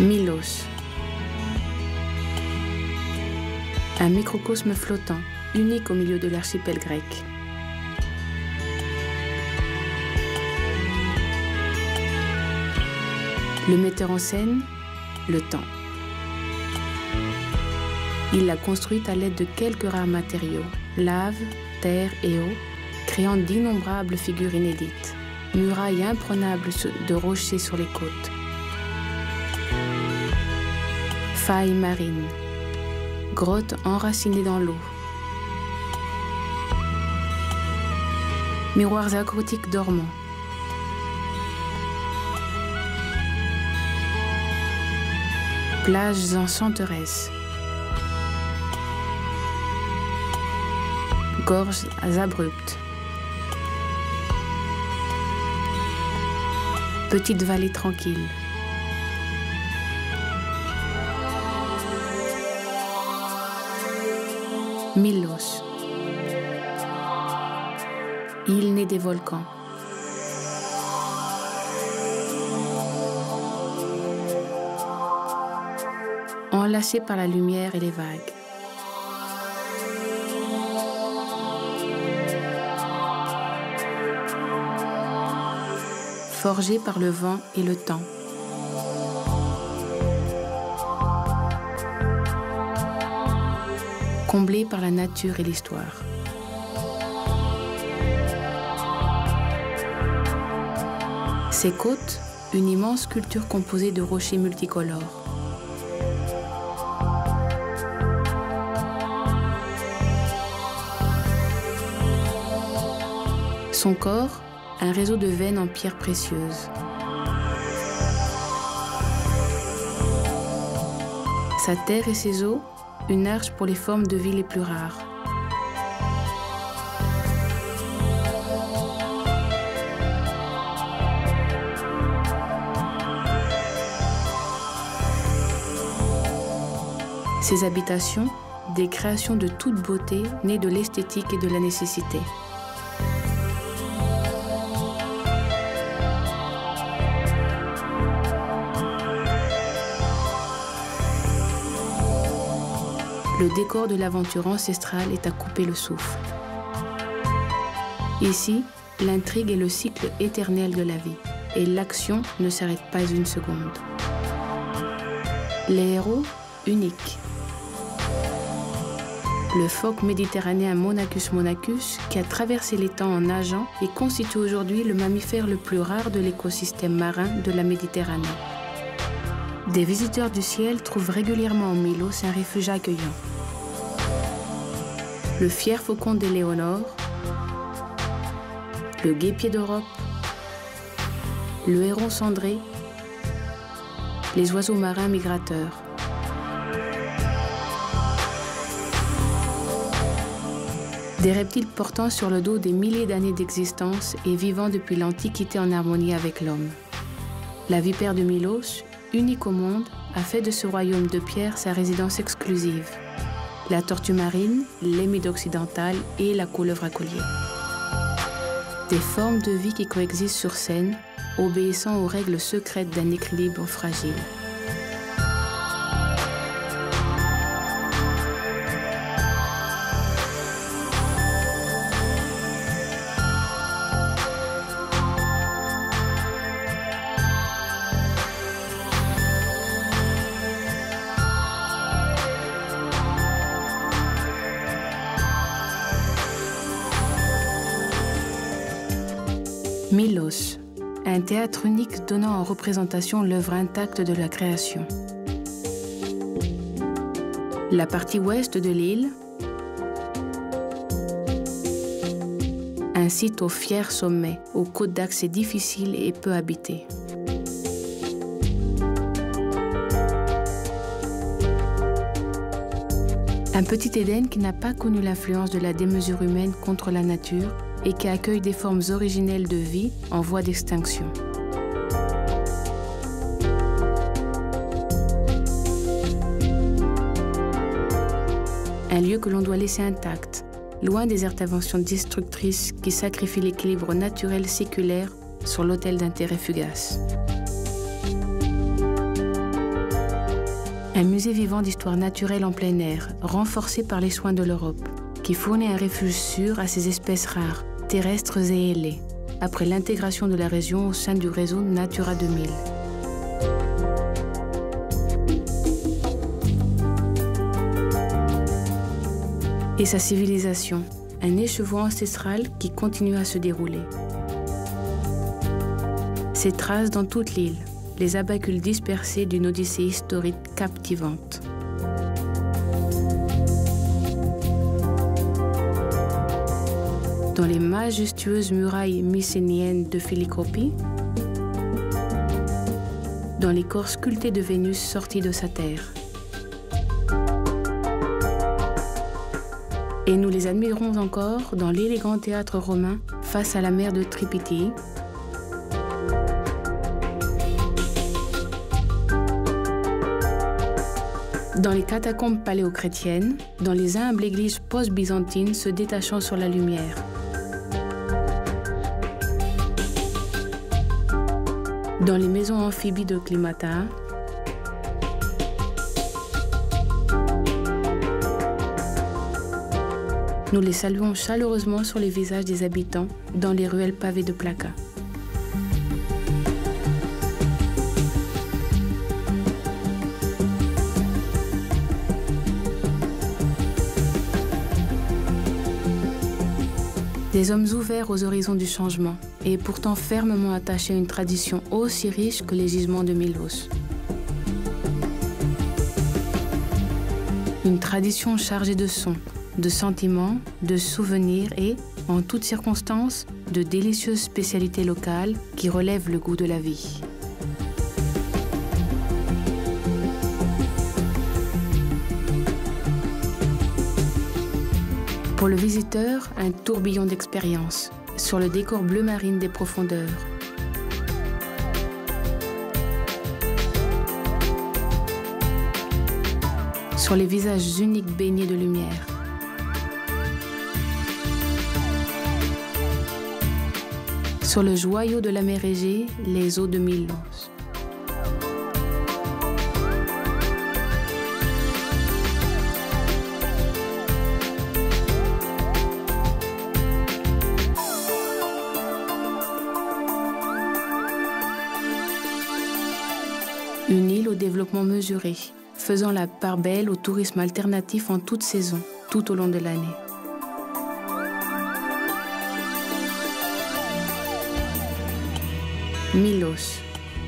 Milos. Un microcosme flottant, unique au milieu de l'archipel grec. Le metteur en scène, le temps. Il l'a construite à l'aide de quelques rares matériaux, lave, terre et eau, créant d'innombrables figures inédites, murailles imprenables de rochers sur les côtes. Failles marines, grottes enracinées dans l'eau, miroirs aquatiques dormants, plages enchanteresses, gorges abruptes, petites vallées tranquilles. Milos, île née des volcans. Enlacée par la lumière et les vagues. Forgée par le vent et le temps. Comblée par la nature et l'histoire. Ses côtes, une immense sculpture composée de rochers multicolores. Son corps, un réseau de veines en pierres précieuses. Sa terre et ses eaux, une arche pour les formes de vie les plus rares. Ses habitations, des créations de toute beauté nées de l'esthétique et de la nécessité. Le décor de l'aventure ancestrale est à couper le souffle. Ici, l'intrigue est le cycle éternel de la vie, et l'action ne s'arrête pas une seconde. Les héros, uniques. Le phoque méditerranéen Monachus monachus, qui a traversé les temps en nageant et constitue aujourd'hui le mammifère le plus rare de l'écosystème marin de la Méditerranée. Des visiteurs du ciel trouvent régulièrement en Milos un refuge accueillant. Le fier faucon d'Éléonore, le guêpier d'Europe, le héron cendré, les oiseaux marins migrateurs. Des reptiles portant sur le dos des milliers d'années d'existence et vivant depuis l'Antiquité en harmonie avec l'homme. La vipère de Milos, unique au monde, a fait de ce royaume de pierre sa résidence exclusive. La tortue marine, l'émide occidentale et la couleuvre à collier. Des formes de vie qui coexistent sur scène, obéissant aux règles secrètes d'un équilibre fragile. Milos, un théâtre unique donnant en représentation l'œuvre intacte de la création. La partie ouest de l'île, un site au fier sommet, aux côtes d'accès difficiles et peu habitées. Un petit Éden qui n'a pas connu l'influence de la démesure humaine contre la nature et qui accueille des formes originelles de vie en voie d'extinction. Un lieu que l'on doit laisser intact, loin des interventions destructrices qui sacrifient l'équilibre naturel séculaire sur l'autel d'intérêts fugaces. Un musée vivant d'histoire naturelle en plein air, renforcé par les soins de l'Europe, qui fournit un refuge sûr à ces espèces rares, terrestres et ailées, après l'intégration de la région au sein du réseau Natura 2000. Et sa civilisation, un écheveau ancestral qui continue à se dérouler. Ses traces dans toute l'île, les abacules dispersés d'une odyssée historique captivante. Dans les majestueuses murailles mycéniennes de Filicopie, dans les corps sculptés de Vénus sortis de sa terre. Et nous les admirons encore dans l'élégant théâtre romain face à la mer de Tripitille, dans les catacombes paléochrétiennes, dans les humbles églises post-byzantines se détachant sur la lumière. Dans les maisons amphibies de Climata, nous les saluons chaleureusement sur les visages des habitants dans les ruelles pavées de placas. Des hommes ouverts aux horizons du changement et pourtant fermement attachés à une tradition aussi riche que les gisements de Milos. Une tradition chargée de sons, de sentiments, de souvenirs et, en toutes circonstances, de délicieuses spécialités locales qui relèvent le goût de la vie. Pour le visiteur, un tourbillon d'expériences sur le décor bleu marine des profondeurs. Sur les visages uniques baignés de lumière. Sur le joyau de la mer Égée, les eaux de Milos. Une île au développement mesuré, faisant la part belle au tourisme alternatif en toute saison, tout au long de l'année. Milos,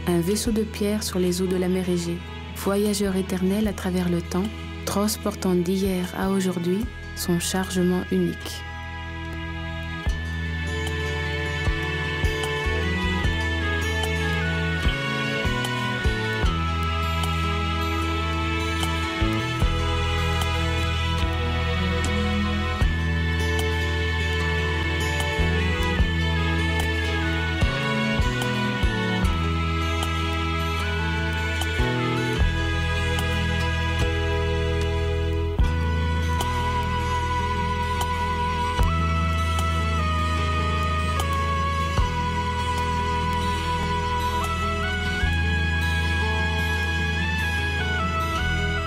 un vaisseau de pierre sur les eaux de la mer Égée, voyageur éternel à travers le temps, transportant d'hier à aujourd'hui son chargement unique.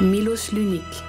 Milos l'unique,